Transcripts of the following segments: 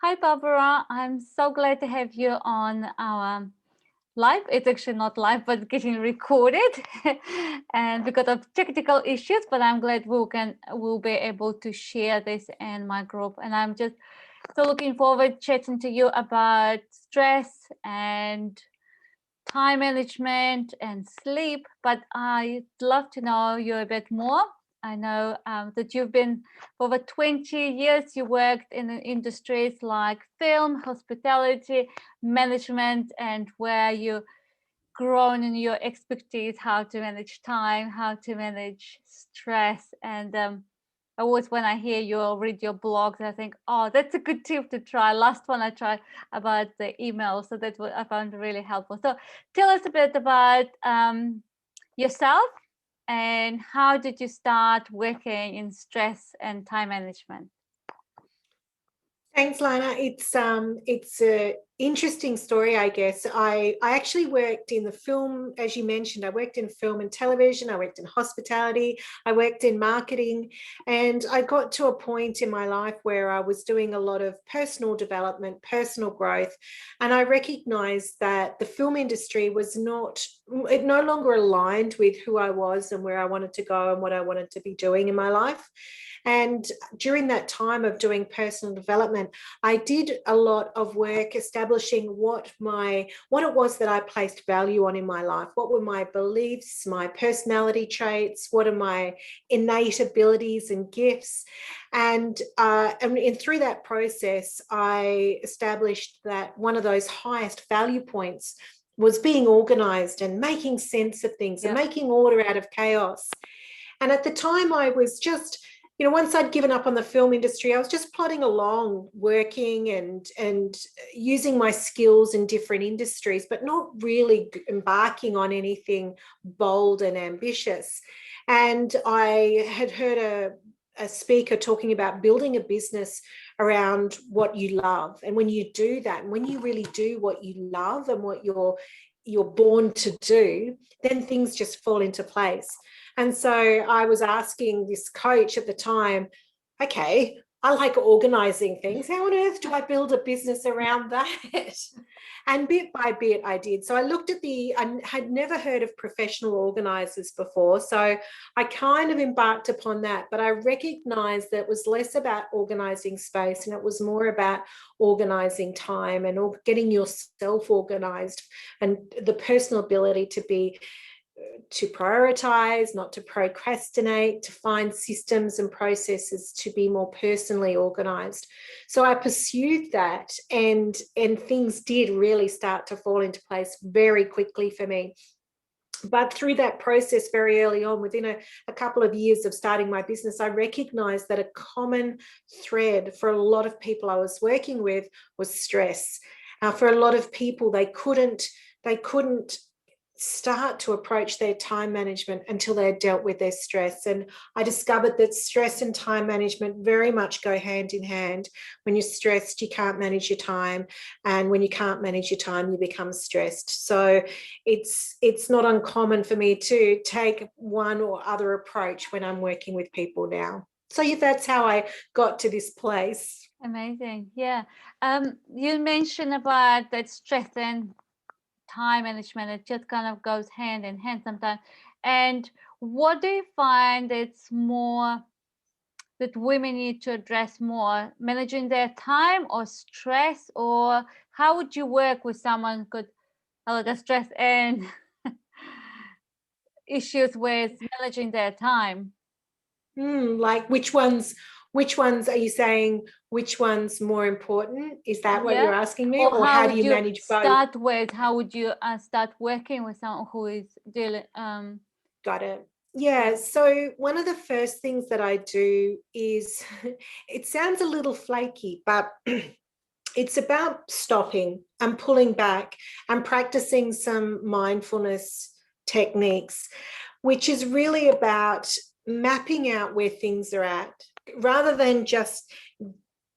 Hi, Barbara. I'm so glad to have you on our live. It's actually not live, but getting recorded, and because of technical issues. But I'm glad we'll be able to share this in my group. And I'm just so looking forward chatting to you about stress and time management and sleep. But I'd love to know you a bit more. I know that you've been for over 20 years, you worked in industries like film, hospitality, management, and where you grown in your expertise, how to manage time, how to manage stress. And always when I hear you or read your blogs, I think, oh, that's a good tip to try. Last one I tried about the email. So that's what I found really helpful. So tell us a bit about yourself and how did you start working in stress and time management? Thanks, Lana. It's a interesting story, I guess. I actually worked in the film, as you mentioned. I worked in film and television. I worked in hospitality. I worked in marketing, and I got to a point in my life where I was doing a lot of personal development, personal growth, and I recognized that the film industry was not. It no longer aligned with who I was and where I wanted to go and what I wanted to be doing in my life. And during that time of doing personal development, I did a lot of work establishing what it was that I placed value on in my life. What were my beliefs, my personality traits? What are my innate abilities and gifts? And through that process, I established that one of those highest value points was being organized and making sense of things and making order out of chaos. And at the time, I was just, once I'd given up on the film industry, I was just plodding along, working and using my skills in different industries, but not really embarking on anything bold and ambitious. And I had heard a speaker talking about building a business around what you love. And when you do that, and when you really do what you love and what you're born to do, then things just fall into place. And so I was asking this coach at the time, okay, I like organizing things. How on earth do I build a business around that? And bit by bit, I did. So I looked at I had never heard of professional organizers before. So I kind of embarked upon that, but I recognized that it was less about organizing space and it was more about organizing time and getting yourself organized and the personal ability to prioritize, not to procrastinate, to find systems and processes to be more personally organized. So I pursued that and things did really start to fall into place very quickly for me. But through that process, very early on, within a couple of years of starting my business, I recognized that a common thread for a lot of people I was working with was stress. For a lot of people, they couldn't start to approach their time management until they had dealt with their stress. And I discovered that stress and time management very much go hand in hand. When you're stressed, you can't manage your time. And when you can't manage your time, you become stressed. So it's not uncommon for me to take one or other approach when I'm working with people now. So that's how I got to this place. Amazing. Yeah. You mentioned about that stress and time management. It just kind of goes hand in hand sometimes. And what do you find it's more that women need to address more, managing their time or stress? Or how would you work with someone who could have a lot of stress and issues with managing their time? Like which ones are you saying, which one's more important? Is that what you're Yeah. asking me? Or Or how how do would you you manage both? start with, how would you start working with someone who is dealing, Got it. Yeah. So one of the first things that I do is, it sounds a little flaky, but it's about stopping and pulling back and practicing some mindfulness techniques, which is really about mapping out where things are at rather than just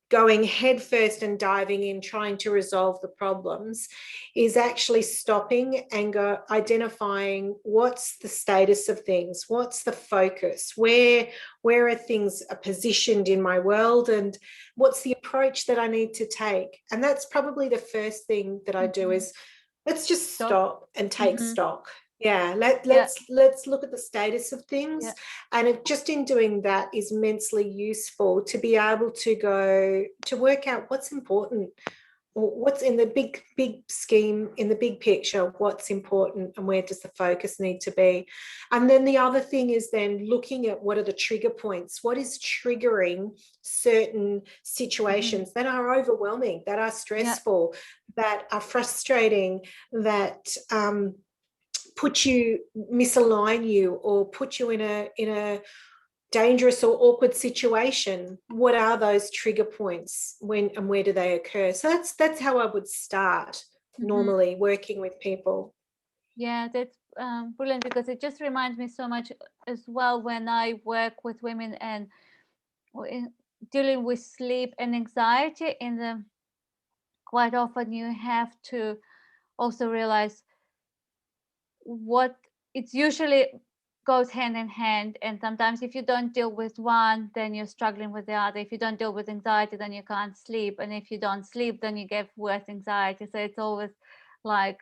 going headfirst and diving in, trying to resolve the problems, is actually stopping and identifying what's the status of things, what's the focus, where are things are positioned in my world, and what's the approach that I need to take. And that's probably the first thing that I do is let's just stop and take stock. Yeah, let's look at the status of things. And just in doing that is immensely useful to be able to go to work out what's important, or what's in the big scheme, in the big picture, what's important and where does the focus need to be. And then the other thing is then looking at what are the trigger points, what is triggering certain situations that are overwhelming, that are stressful, that are frustrating, that misalign you, or put you in a dangerous or awkward situation. What are those trigger points, when and where do they occur? So that's how I would start normally working with people. Yeah, that's brilliant, because it just reminds me so much as well when I work with women and dealing with sleep and anxiety. Quite often you have to also realize what it's usually goes hand in hand, and sometimes if you don't deal with one, then you're struggling with the other. If you don't deal with anxiety, then you can't sleep, and if you don't sleep, then you get worse anxiety. So it's always like,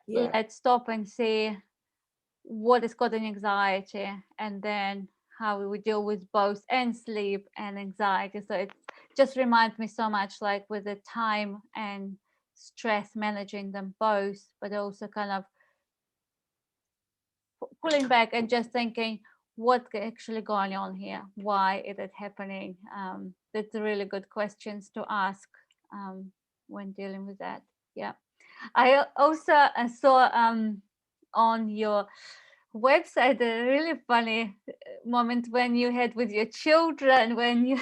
let's stop and see what is causing anxiety, and then how we deal with both, and sleep and anxiety. So it just reminds me so much, like with the time and stress, managing them both, but also kind of pulling back and just thinking what's actually going on here, why is it happening. That's really good questions to ask when dealing with that. I also saw on your website a really funny moment when you had with your children, when you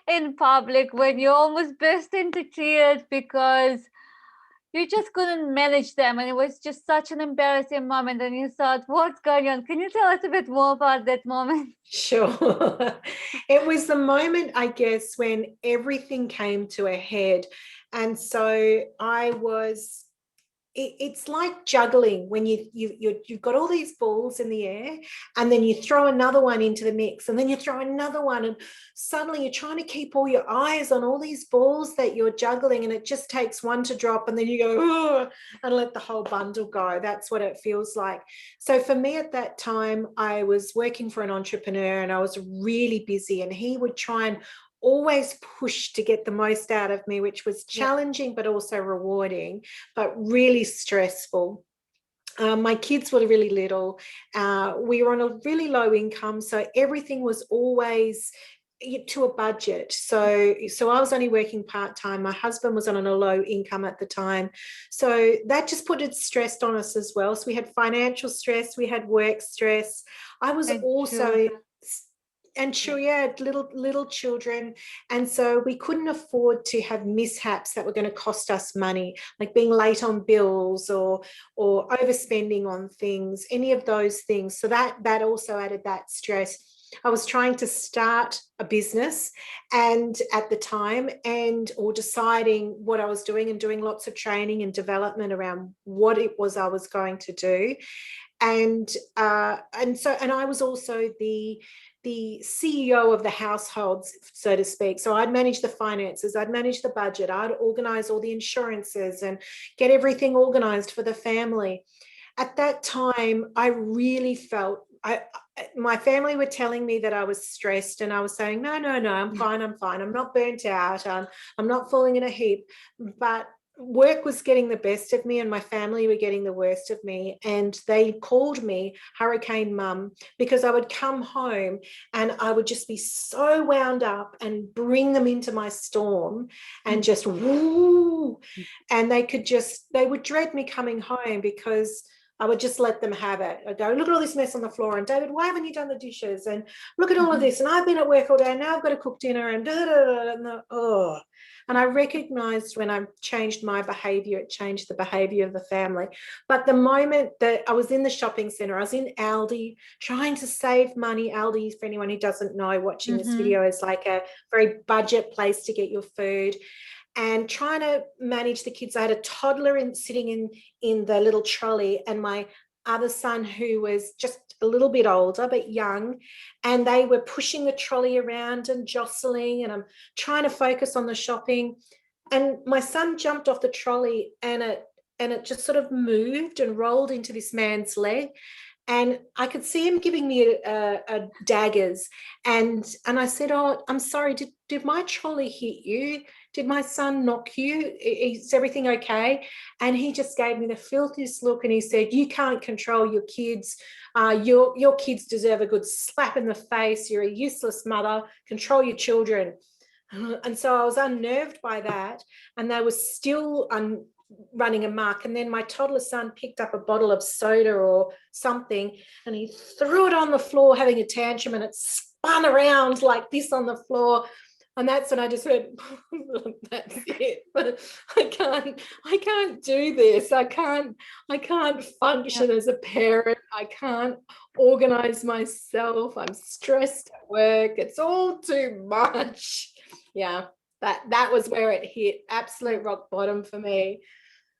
in public, when you almost burst into tears because you just couldn't manage them, and it was just such an embarrassing moment, and you thought, what's going on? Can you tell us a bit more about that moment? Sure. It was the moment, I guess, when everything came to a head. And so it's like juggling when you've got all these balls in the air, and then you throw another one into the mix, and then you throw another one, and suddenly you're trying to keep all your eyes on all these balls that you're juggling, and it just takes one to drop, and then you go and let the whole bundle go. That's what it feels like. So for me at that time, I was working for an entrepreneur, and I was really busy, and he would try and always push to get the most out of me, which was challenging but also rewarding, but really stressful. My kids were really little. We were on a really low income, so everything was always to a budget. So I was only working part-time. My husband was on a low income at the time. So that just put it stressed on us as well. So we had financial stress, we had work stress. I was also little children, and so we couldn't afford to have mishaps that were going to cost us money, like being late on bills or overspending on things, any of those things. So that also added that stress. I was trying to start a business, and at the time, or deciding what I was doing, and doing lots of training and development around what it was I was going to do. And I was also the CEO of the household, so to speak. So I'd manage the finances, I'd manage the budget, I'd organize all the insurances and get everything organized for the family. At that time, I really felt my family were telling me that I was stressed, and I was saying, no, I'm fine. I'm not burnt out. I'm not falling in a heap. But work was getting the best of me, and my family were getting the worst of me. And they called me Hurricane Mum, because I would come home and I would just be so wound up and bring them into my storm and just woo. And they would dread me coming home, because I would just let them have it. I'd go, look at all this mess on the floor. And David, why haven't you done the dishes? And look at all of this. And I've been at work all day. And now I've got to cook dinner. And and I recognized when I changed my behavior, it changed the behavior of the family. But the moment that I was in the shopping center, I was in Aldi trying to save money. Aldi, for anyone who doesn't know, watching this video, is like a very budget place to get your food. And trying to manage the kids. I had a toddler sitting in the little trolley, and my other son, who was just a little bit older but young, and they were pushing the trolley around and jostling, and I'm trying to focus on the shopping. And my son jumped off the trolley, and it just sort of moved and rolled into this man's leg. And I could see him giving me a daggers. And I said, oh, I'm sorry, did my trolley hit you? Did my son knock you? Is everything okay? And he just gave me the filthiest look, and he said, you can't control your kids. Your kids deserve a good slap in the face. You're a useless mother. Control your children. And so I was unnerved by that. And they were still running amok. And then my toddler son picked up a bottle of soda or something, and he threw it on the floor having a tantrum, and it spun around like this on the floor. And that's when I just heard, that's it. But I can't do this. I can't function as a parent. I can't organize myself. I'm stressed at work. It's all too much. Yeah, that was where it hit. Absolute rock bottom for me.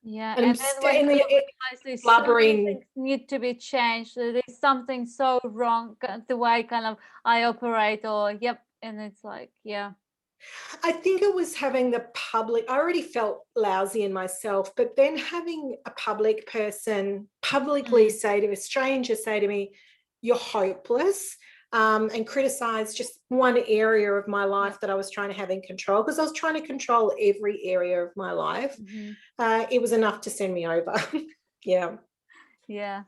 Yeah, and and then when you realize there's so many things need to be changed, there's something so wrong, the way kind of I operate, or and it's like, yeah. I think it was having the public, I already felt lousy in myself, but then having a public person publicly say to a stranger, say to me, you're hopeless, and criticize just one area of my life that I was trying to have in control, because I was trying to control every area of my life. It was enough to send me over. Yeah. Yeah.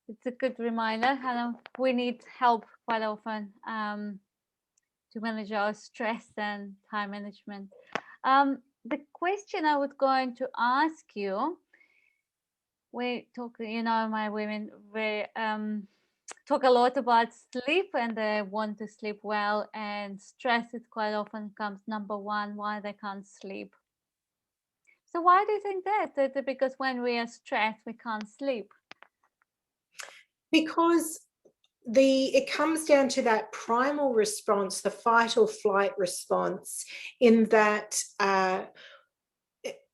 It's a good reminder. And we need help quite often to manage our stress and time management. The question I was going to ask you, we talk, my women, we talk a lot about sleep, and they want to sleep well, and stress, it quite often comes number one, why they can't sleep. So why do you think that because when we are stressed, we can't sleep? Because it comes down to that primal response, the fight or flight response, in that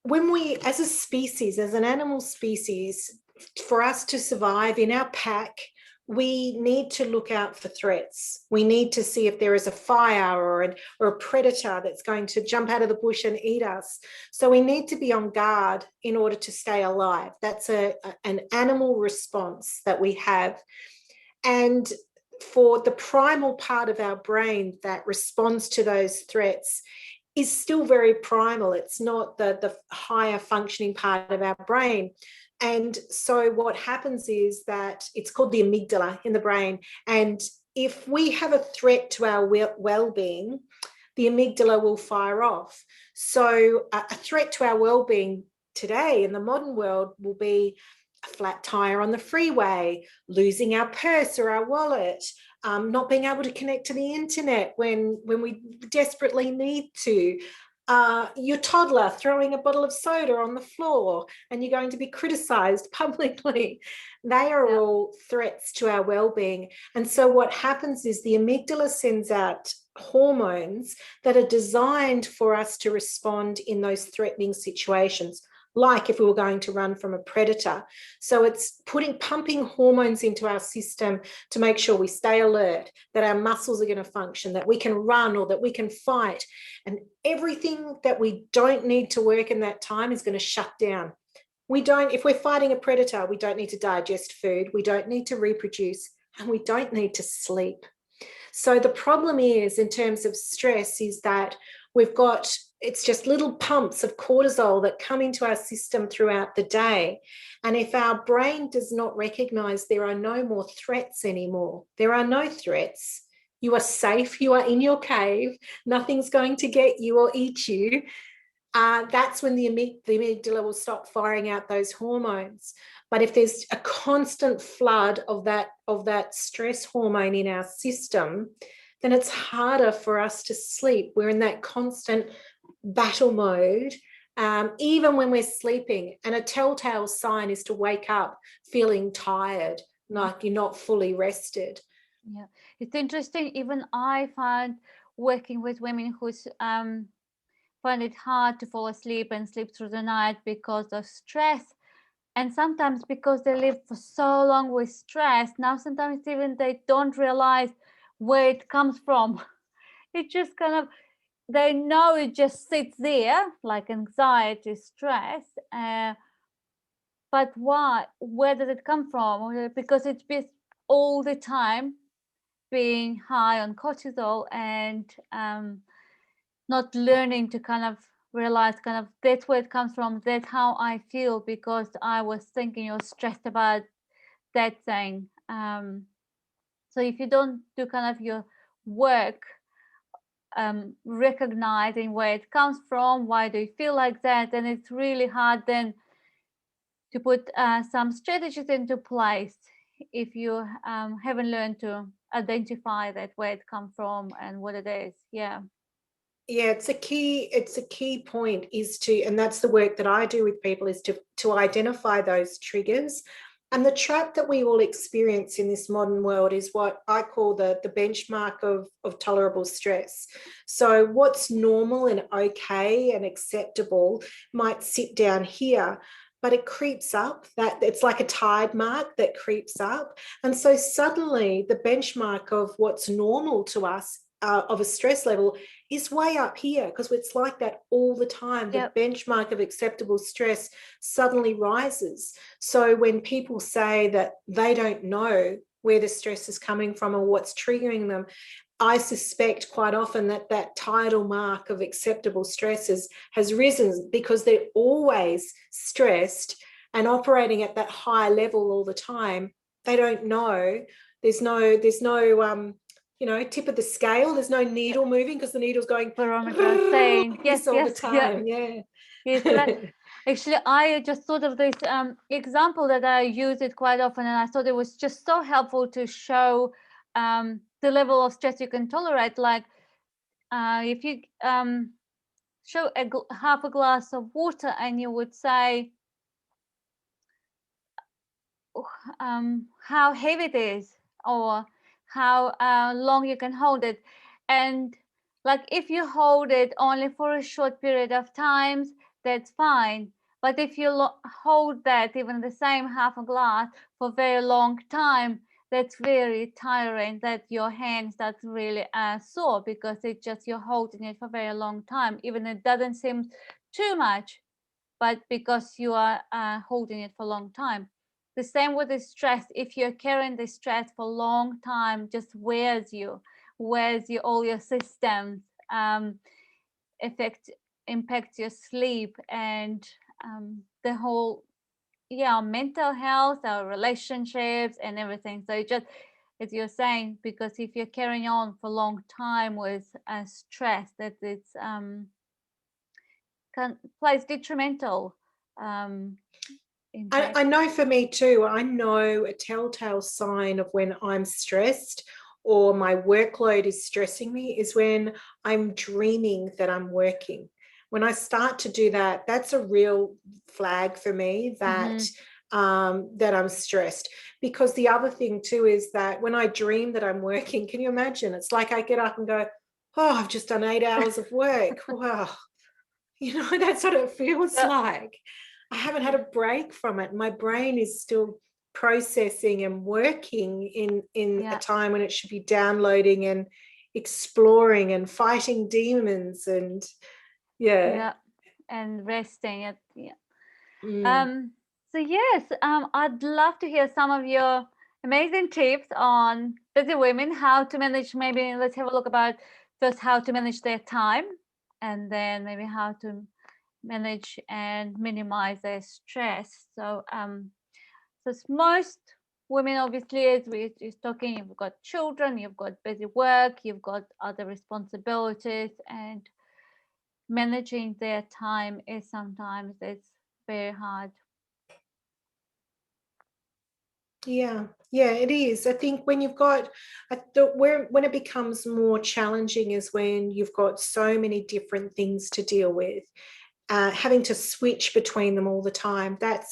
when we, as a species, as an animal species, for us to survive in our pack, we need to look out for threats. We need to see if there is a fire or a predator that's going to jump out of the bush and eat us. So we need to be on guard in order to stay alive. That's an animal response that we have. And for the primal part of our brain that responds to those threats is still very primal. It's not the higher functioning part of our brain. And so what happens is that it's called the amygdala in the brain. And if we have a threat to our well-being, the amygdala will fire off. So a threat to our well-being today in the modern world will be a flat tire on the freeway, losing our purse or our wallet, not being able to connect to the internet when we desperately need to, your toddler throwing a bottle of soda on the floor and you're going to be criticized publicly. They are all threats to our well-being. And so what happens is the amygdala sends out hormones that are designed for us to respond in those threatening situations, like if we were going to run from a predator. So it's pumping hormones into our system to make sure we stay alert, that our muscles are going to function, that we can run or that we can fight. And everything that we don't need to work in that time is going to shut down. If we're fighting a predator, we don't need to digest food, we don't need to reproduce, and we don't need to sleep. So the problem is, in terms of stress, is that it's just little pumps of cortisol that come into our system throughout the day. And if our brain does not recognize there are no more threats anymore, there are no threats, you are safe, you are in your cave, nothing's going to get you or eat you, that's when the amygdala will stop firing out those hormones. But if there's a constant flood of that stress hormone in our system, then it's harder for us to sleep. We're in that constant battle mode, even when we're sleeping. And a telltale sign is to wake up feeling tired, like you're not fully rested. Yeah, it's interesting. Even I find working with women who find it hard to fall asleep and sleep through the night because of stress, and sometimes because they live for so long with stress. Now sometimes even they don't realize where it comes from. It just kind of, they know it just sits there like anxiety, stress, but why, where does it come from? Because it's been all the time being high on cortisol, and not learning to kind of realize kind of that's where it comes from, that's how I feel because I was thinking or stressed about that thing. So if you don't do kind of your work, recognizing where it comes from, why do you feel like that, then it's really hard then to put some strategies into place if you haven't learned to identify that where it comes from and what it is. Yeah. Yeah, it's a key point, is to, and that's the work that I do with people, is to identify those triggers. And the trap that we all experience in this modern world is what I call the benchmark of tolerable stress. So what's normal and okay and acceptable might sit down here, but it creeps up. That it's like a tide mark that creeps up. And so suddenly the benchmark of what's normal to us, of a stress level, is way up here, because it's like that all the time. The Yep. benchmark of acceptable stress suddenly rises. So when people say that they don't know where the stress is coming from or what's triggering them, I suspect quite often that tidal mark of acceptable stress has risen because they're always stressed and operating at that high level all the time. They don't know. There's no tip of the scale. There's no needle moving because the needle's going Barometer saying like yes, this all the yes, yeah, time. Yeah. yes. Actually, I just thought of this example that I use it quite often, and I thought it was just so helpful to show the level of stress you can tolerate. Like if you show half a glass of water, and you would say how heavy it is, or how long you can hold it. And like if you hold it only for a short period of times, that's fine. But if you hold that, even the same half a glass, for a very long time, that's very tiring, that your hand starts really sore, because it's just you're holding it for a very long time, even it doesn't seem too much, but because you are holding it for a long time. The same with the stress. If you're carrying the stress for a long time, just wears you all your systems, affect impacts your sleep, and the whole, yeah, mental health, our relationships and everything. So just as you're saying, because if you're carrying on for a long time with stress, that it's plays detrimental I impact. know for me too, I know a telltale sign of when I'm stressed or my workload is stressing me is when I'm dreaming that I'm working. When I start to do that, that's a real flag for me that Mm-hmm. that I'm stressed. Because the other thing too is that when I dream that I'm working, can you imagine? It's like I get up and go, "Oh, I've just done 8 hours of work. Wow." That's what it feels Yeah, like. I haven't had a break from it. My brain is still processing and working in a yeah, time when it should be downloading and exploring and fighting demons. And yeah. yeah, and resting it. Yeah. Mm. Um. So yes, I'd love to hear some of your amazing tips on busy women, how to manage. Maybe let's have a look about first how to manage their time, and then maybe how to manage and minimize their stress. So most women, obviously, as we're just talking, you've got children, you've got busy work, you've got other responsibilities, and managing their time is sometimes it's very hard. Yeah, it is. I think when you've got, when it becomes more challenging is when you've got so many different things to deal with, having to switch between them all the time. That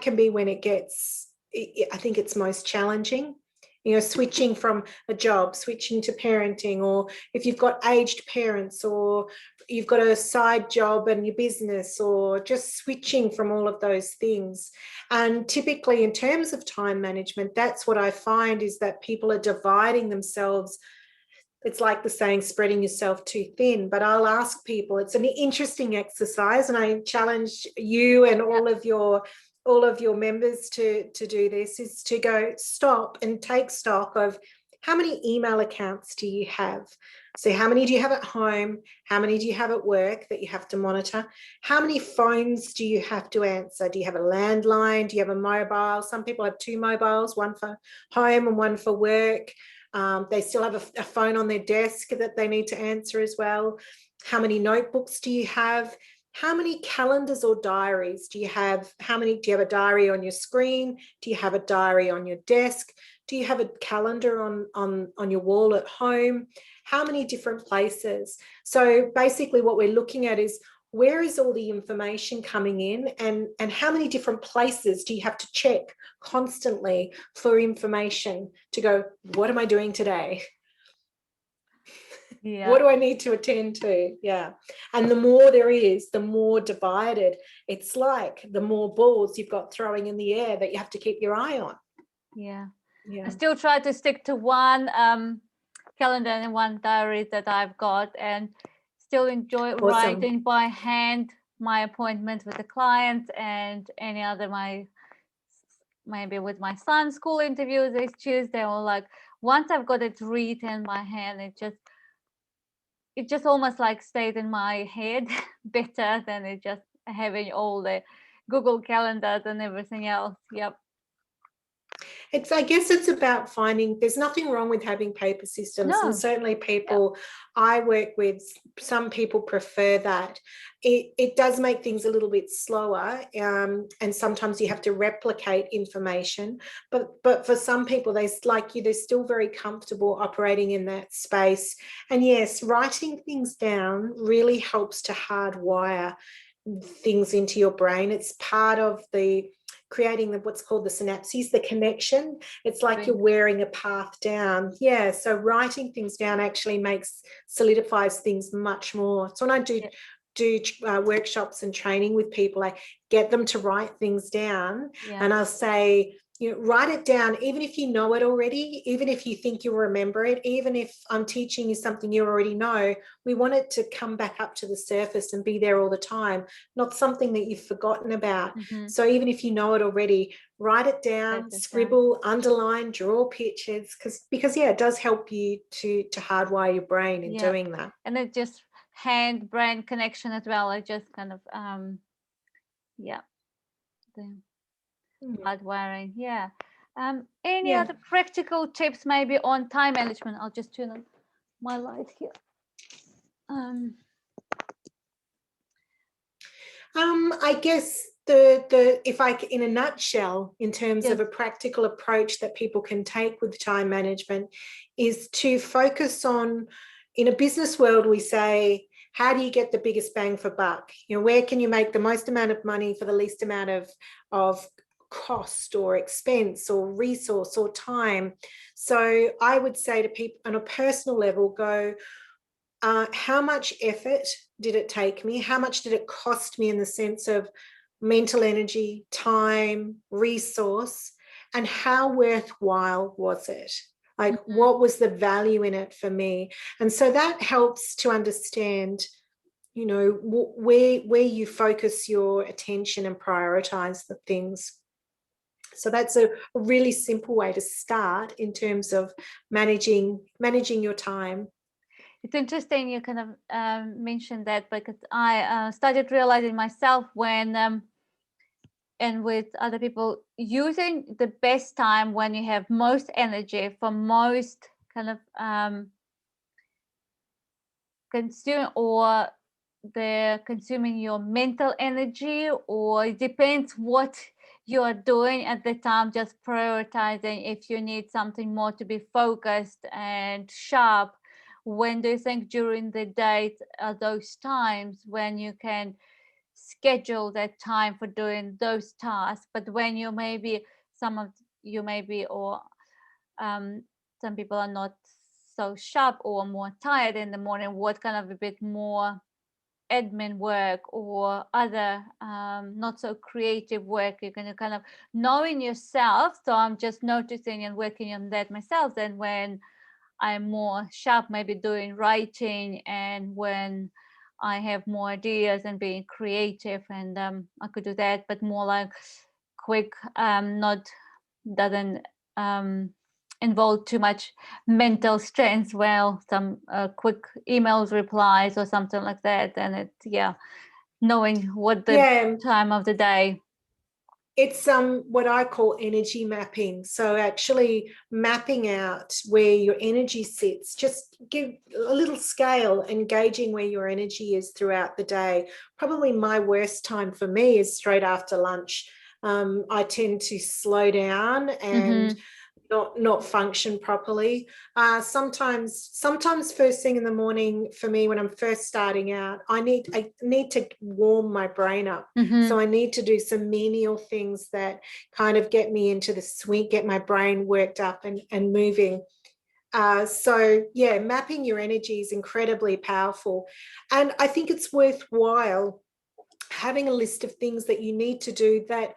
can be when it gets, I think it's most challenging. You know, switching from a job, switching to parenting, or if you've got aged parents, or you've got a side job and your business, or just switching from all of those things. And typically, in terms of time management, that's what I find is that people are dividing themselves. It's like the saying, spreading yourself too thin. But I'll ask people, it's an interesting exercise, and I challenge you and all of your members to do this, is to go stop and take stock of how many email accounts do you have? So how many do you have at home? How many do you have at work that you have to monitor? How many phones do you have to answer? Do you have a landline? Do you have a mobile? Some people have two mobiles, one for home and one for work. They still have a phone on their desk that they need to answer as well. How many notebooks do you have? How many calendars or diaries do you have? Do you have a diary on your screen? Do you have a diary on your desk? Do you have a calendar on your wall at home? How many different places? So basically what we're looking at is, where is all the information coming in, and how many different places do you have to check constantly for information to go, what am I doing today? Yeah. What do I need to attend to? Yeah. And the more there is, the more divided it's like, the more balls you've got throwing in the air that you have to keep your eye on. Yeah. Yeah. I still try to stick to one calendar and one diary that I've got, and still enjoy Awesome. writing by hand my appointments with the clients and any other maybe with my son's school interviews this Tuesday, or like once I've got it written by hand, it just almost like stayed in my head better than it just having all the Google calendars and everything else. Yep. I guess it's about finding, there's nothing wrong with having paper systems. No. And certainly people I work with, some people prefer that. It does make things a little bit slower, and sometimes you have to replicate information. But for some people, they're still very comfortable operating in that space. And yes, writing things down really helps to hardwire things into your brain. It's part of the creating what's called the synapses, the connection. It's like you're wearing a path down. Yeah, so writing things down actually solidifies things much more. So when I do workshops and training with people, I get them to write things down, and I'll say, write it down, even if you know it already, even if you think you'll remember it, even if I'm teaching you something you already know, we want it to come back up to the surface and be there all the time, not something that you've forgotten about. Mm-hmm. So even if you know it already, write it down, scribble, underline, draw pictures, because it does help you to hardwire your brain in doing that. And it just hand-brain connection as well. I just kind of the hardwiring. Any other practical tips maybe on time management? I'll just turn on my light here. I guess if I, in a nutshell, in terms of a practical approach that people can take with time management, is to focus on, in a business world, we say, how do you get the biggest bang for buck? Where can you make the most amount of money for the least amount of cost or expense or resource or time? So I would say to people on a personal level, go, how much effort did it take me? How much did it cost me in the sense of mental energy, time, resource, and how worthwhile was it? Like, what was the value in it for me? And so that helps to understand, where you focus your attention and prioritize the things. So that's a really simple way to start in terms of managing your time. It's interesting you kind of mentioned that, because I started realizing myself when and with other people, using the best time when you have most energy for most kind of consume or they're consuming your mental energy, or it depends what you're doing at the time, just prioritizing if you need something more to be focused and sharp. When do you think during the day are those times when you can schedule that time for doing those tasks? But when you maybe, some of you maybe, or some people are not so sharp or more tired in the morning, what kind of a bit more admin work or other not so creative work you're going to kind of knowing yourself? So I'm just noticing and working on that myself. Then when I'm more sharp, maybe doing writing, and when I have more ideas and being creative, and I could do that, but more like quick, not doesn't involve too much mental strength. Well, some quick emails replies or something like that, and it, yeah, knowing what the Yeah, time of the day. it's what I call energy mapping. So actually mapping out where your energy sits, just give a little scale, engaging where your energy is throughout the day. Probably my worst time for me is straight after lunch. I tend to slow down and Mm-hmm. not function properly. Sometimes first thing in the morning for me when I'm first starting out, I need to warm my brain up. Mm-hmm. So I need to do some menial things that kind of get me into the swing, get my brain worked up and moving. So yeah, mapping your energy is incredibly powerful, and I think it's worthwhile having a list of things that you need to do that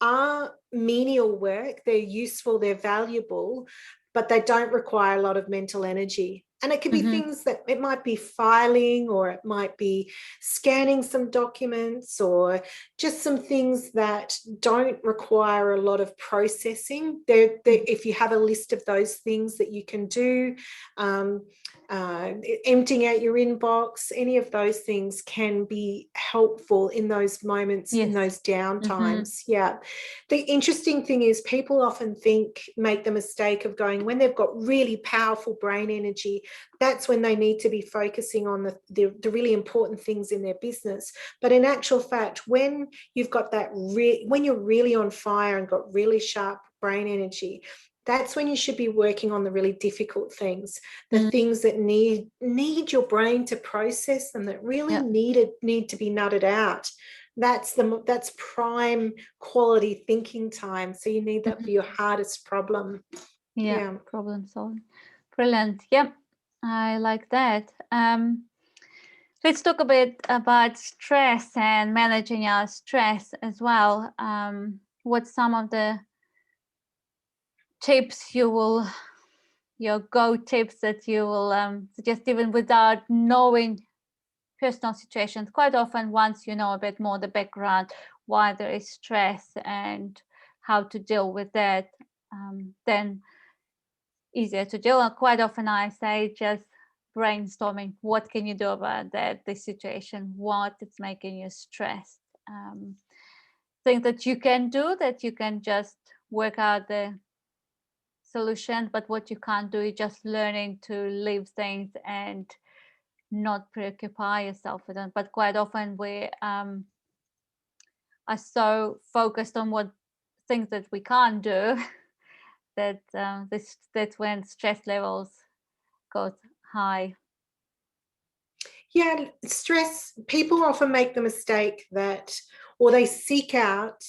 are menial work. They're useful, they're valuable, but they don't require a lot of mental energy. And it could be Mm-hmm. things that it might be filing, or it might be scanning some documents, or just some things that don't require a lot of processing. If you have a list of those things that you can do, um, emptying out your inbox, any of those things can be helpful in those moments, in Yes. those down Mm-hmm. times. Yeah. The interesting thing is people often make the mistake of going, when they've got really powerful brain energy, that's when they need to be focusing on the really important things in their business. But in actual fact, when you've got when you're really on fire and got really sharp brain energy, that's when you should be working on the really difficult things, the Mm-hmm. things that need your brain to process them, that really Yeah. need to be nutted out. That's prime quality thinking time. So you need that for Mm-hmm. your hardest problem. Yeah. Yeah. Problem solving. Brilliant. Yep. I like that. Let's talk a bit about stress and managing our stress as well. What's some of the tips your go tips that you will suggest, even without knowing personal situations? Quite often, once you know a bit more the background, why there is stress and how to deal with that, then easier to deal. And quite often I say just brainstorming, what can you do about that, the situation, what is making you stressed, things that you can do, that you can just work out the solution. But what you can't do is just learning to leave things and not preoccupy yourself with them. But quite often we are so focused on what things that we can't do that that's when stress levels go high. Yeah, stress, people often make the mistake that, or they seek out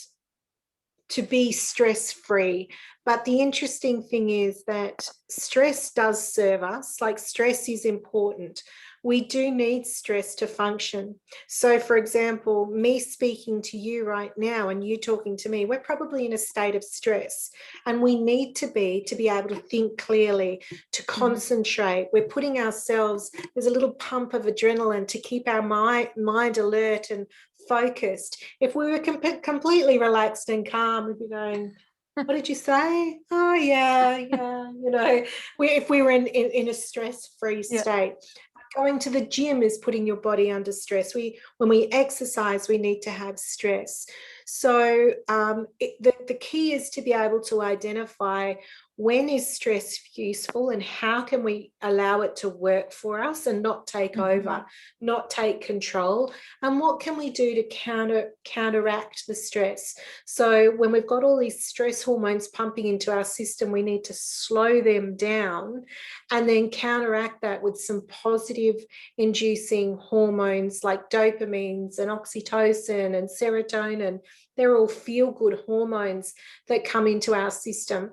to be stress free. But the interesting thing is that stress does serve us, like stress is important. We do need stress to function. So, for example, me speaking to you right now and you talking to me, we're probably in a state of stress, and we need to be able to think clearly, to Mm-hmm. concentrate. We're putting ourselves, there's a little pump of adrenaline to keep our mind alert and focused. If we were completely relaxed and calm, we'd be going, what did you say? Oh, yeah, yeah. If we were in a stress-free Yeah. state. Going to the gym is putting your body under stress. When we exercise, we need to have stress. So the key is to be able to identify when is stress useful and how can we allow it to work for us and not take over, not take control, and what can we do to counteract the stress. So when we've got all these stress hormones pumping into our system, we need to slow them down and then counteract that with some positive inducing hormones like dopamines and oxytocin and serotonin. They're all feel-good hormones that come into our system.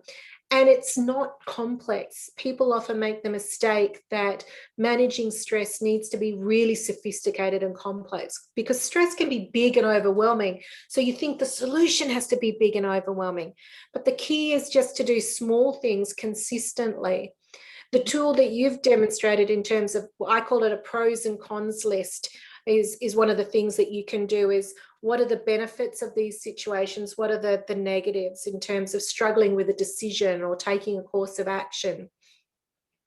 And it's not complex. People often make the mistake that managing stress needs to be really sophisticated and complex, because stress can be big and overwhelming. So you think the solution has to be big and overwhelming. But the key is just to do small things consistently. The tool that you've demonstrated in terms of, I call it a pros and cons list, is one of the things that you can do. Is what are the benefits of these situations? What are the negatives in terms of struggling with a decision or taking a course of action?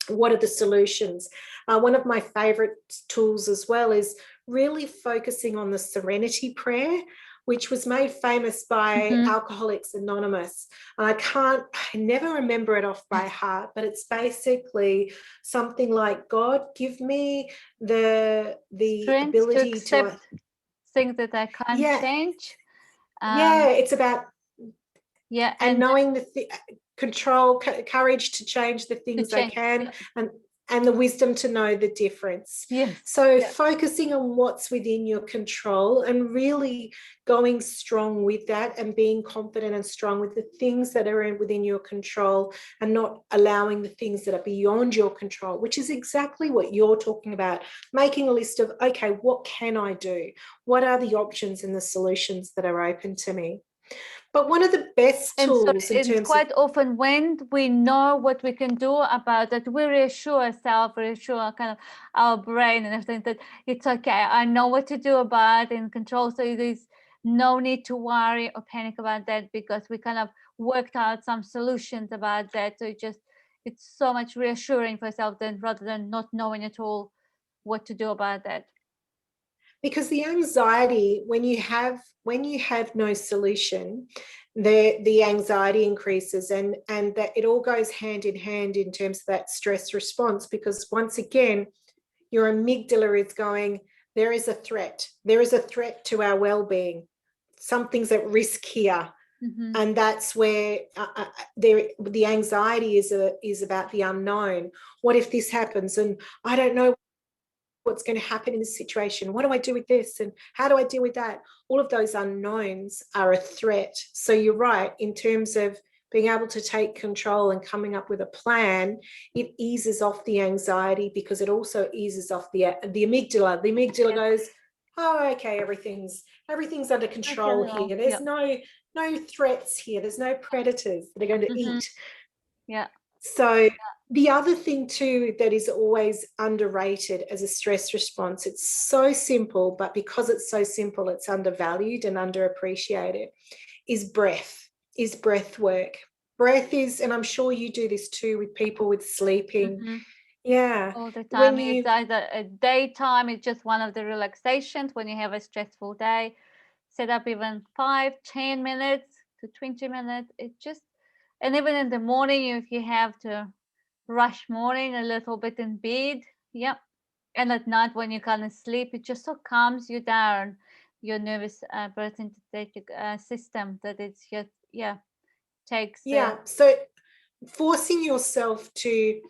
What are the solutions? One of my favorite tools as well is really focusing on the serenity prayer, which was made famous by Alcoholics Anonymous. And I never remember it off by heart, but it's basically something like, God, give me the Strength ability to accept things that I can't change. It's about and knowing the control, courage to change the things I can, and the wisdom to know the difference. So focusing on what's within your control and really going strong with that and being confident and strong with the things that are within your control, and not allowing the things that are beyond your control, which is exactly what you're talking about. Making a list of, okay, what can I do? What are the options and the solutions that are open to me? But one of the best tools in terms quite often when we know what we can do about it, we reassure ourselves, reassure kind of our brain and everything that it's okay. I know what to do about it, in control. So there's no need to worry or panic about that, because we kind of worked out some solutions about that. So it's so much reassuring for yourself then, rather than not knowing at all what to do about that. Because the anxiety, when you have no solution, the anxiety increases, and that it all goes hand in hand in terms of that stress response. Because once again, your amygdala is going, there is a threat to our well-being, something's at risk here. And that's where the anxiety is about the unknown. What if this happens and I don't know what's going to happen in this situation? What do I do with this? And how do I deal with that? All of those unknowns are a threat. So you're right, in terms of being able to take control and coming up with a plan, it eases off the anxiety, because it also eases off the amygdala. The amygdala goes, oh, okay, everything's under control here. There's no threats here. There's no predators that are going to eat. So the other thing too that is always underrated as a stress response, it's so simple, but because it's so simple, it's undervalued and underappreciated, is breath work. Breath is, and I'm sure you do this too with people with sleeping. All the time. It's either a daytime, it's just one of the relaxations when you have a stressful day. Set up even 5-10 minutes to 20 minutes. And even in the morning, if you have to rush morning a little bit in bed, and at night when you kind of sleep, it just so calms you down, your nervous parasympathetic system, that it's just takes so forcing yourself to,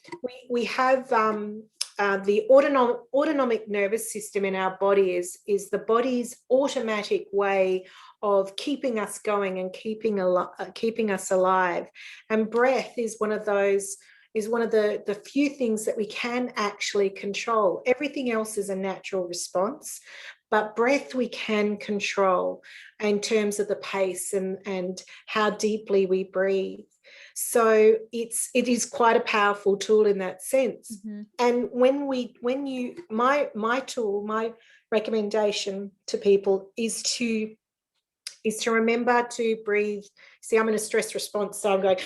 we have the autonomic nervous system in our body is the body's automatic way of keeping us going and keeping us alive. And breath is one of the few things that we can actually control. Everything else is a natural response, but breath we can control in terms of the pace and how deeply we breathe. So it is quite a powerful tool in that sense. And my tool, my recommendation to people is to remember to breathe. See, I'm in a stress response, so I'm going,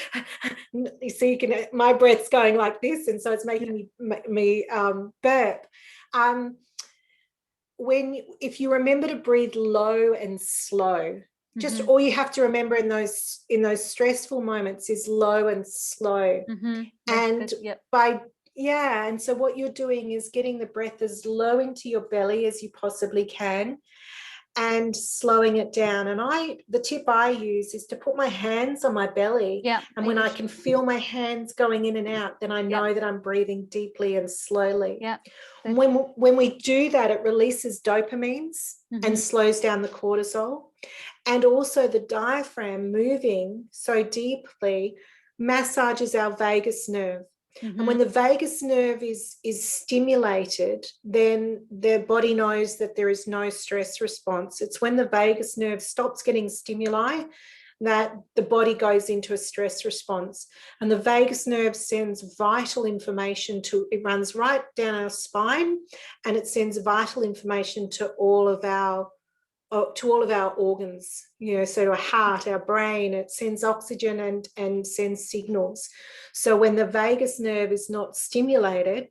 you see, my breath's going like this, and so it's making me burp. If you remember to breathe low and slow, Just Mm-hmm. all you have to remember in those stressful moments is low and slow. Mm-hmm. That's And good. Yep. and so what you're doing is getting the breath as low into your belly as you possibly can and slowing it down. And the tip I use is to put my hands on my belly. Yeah. And when I can feel my hands going in and out, then I know that I'm breathing deeply and slowly. Yeah. When we do that, it releases dopamines and Mm-hmm. slows down the cortisol. And also the diaphragm moving so deeply massages our vagus nerve. Mm-hmm. And when the vagus nerve is stimulated, then the body knows that there is no stress response. It's when the vagus nerve stops getting stimuli that the body goes into a stress response. And the vagus nerve sends vital information it runs right down our spine, and it sends vital information to all of our organs, so to our heart, our brain. It sends oxygen and sends signals. So when the vagus nerve is not stimulated,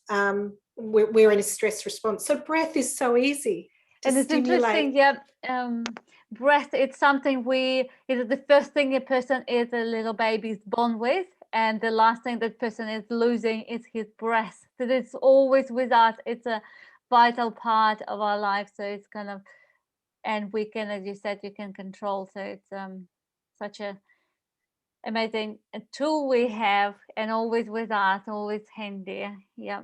we're in a stress response. So breath is so easy to And it's stimulate. interesting, yeah. Breath, it's something it's the first thing a person is a little baby is born with, and the last thing that person is losing is his breath. So it's always with us. It's a vital part of our life. So it's kind of, and we can, as you said, you can control. So it's such a amazing tool we have, and always with us, always handy. Yeah.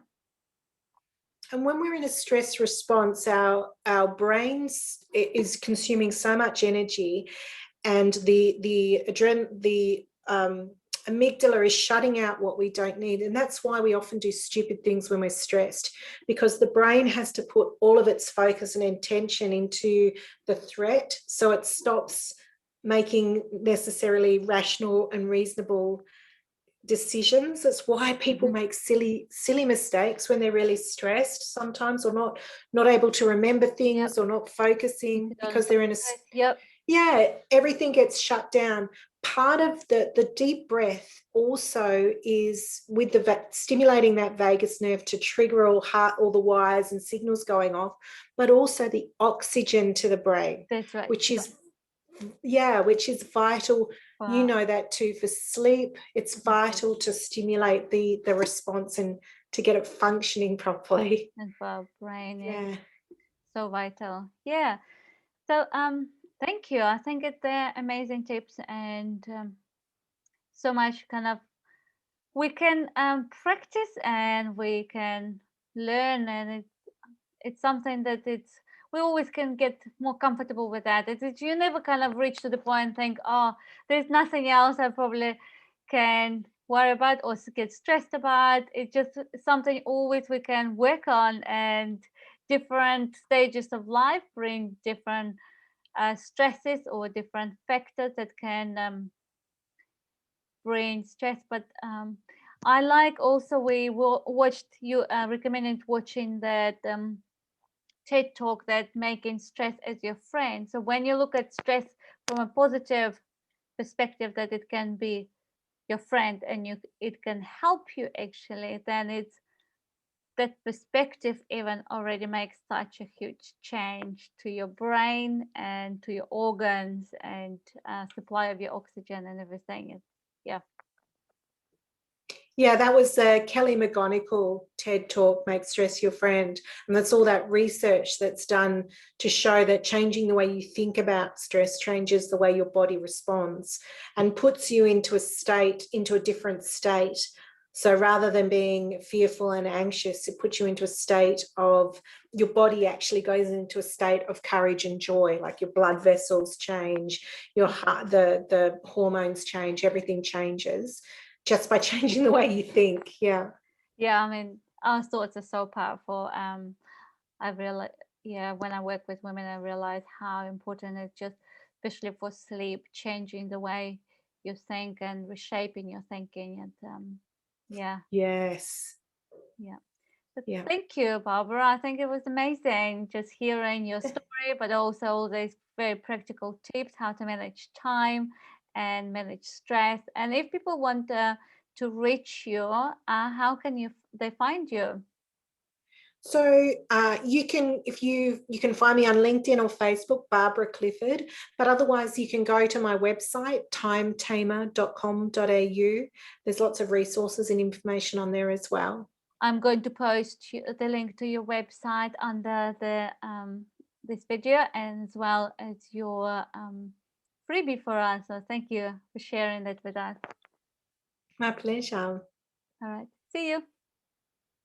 And when we're in a stress response, our brains is consuming so much energy, and the amygdala is shutting out what we don't need. And that's why we often do stupid things when we're stressed, because the brain has to put all of its focus and intention into the threat, so it stops making necessarily rational and reasonable decisions. That's why people make silly mistakes when they're really stressed sometimes, or not able to remember things, or not focusing because they're in everything gets shut down. Part of the deep breath also is with stimulating that vagus nerve to trigger all the wires and signals going off, but also the oxygen to the brain. That's right. Which is vital. Wow. You know that too, for sleep. It's vital to stimulate the response and to get it functioning properly. And for our brain, yeah. So vital. Yeah. So thank you. I think they're amazing tips, and so much kind of we can practice and we can learn, and it's something that we always can get more comfortable with that. You never kind of reach to the point and think, oh, there's nothing else I probably can worry about or get stressed about. It's just something always we can work on, and different stages of life bring different stresses or different factors that can bring stress. But I like also we watched you recommended watching that TED talk that making stress as your friend. So when you look at stress from a positive perspective, that it can be your friend and it can help you actually, then it's that perspective even already makes such a huge change to your brain and to your organs and supply of your oxygen and everything. Yeah, that was Kelly McGonigal TED talk, Make Stress Your Friend. And that's all that research that's done to show that changing the way you think about stress changes the way your body responds and puts you into a different state. So rather than being fearful and anxious, it puts you into a state of, your body actually goes into a state of courage and joy, like your blood vessels change, your heart, the hormones change, everything changes just by changing the way you think. Yeah. I mean, our thoughts are so powerful. I realize, when I work with women, I realize how important it's just, especially for sleep, changing the way you think and reshaping your thinking. And Yes. So thank you, Barbara. I think it was amazing just hearing your story, but also all these very practical tips how to manage time and manage stress. And if people want to reach you, how can they find you? So you can, if you can find me on LinkedIn or Facebook, Barbara Clifford, but otherwise you can go to my website, timetamer.com.au. There's lots of resources and information on there as well. I'm going to post the link to your website under the this video, and as well as your freebie for us. So thank you for sharing that with us. My pleasure. All right. See you.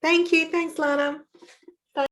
Thank you. Thanks, Lana.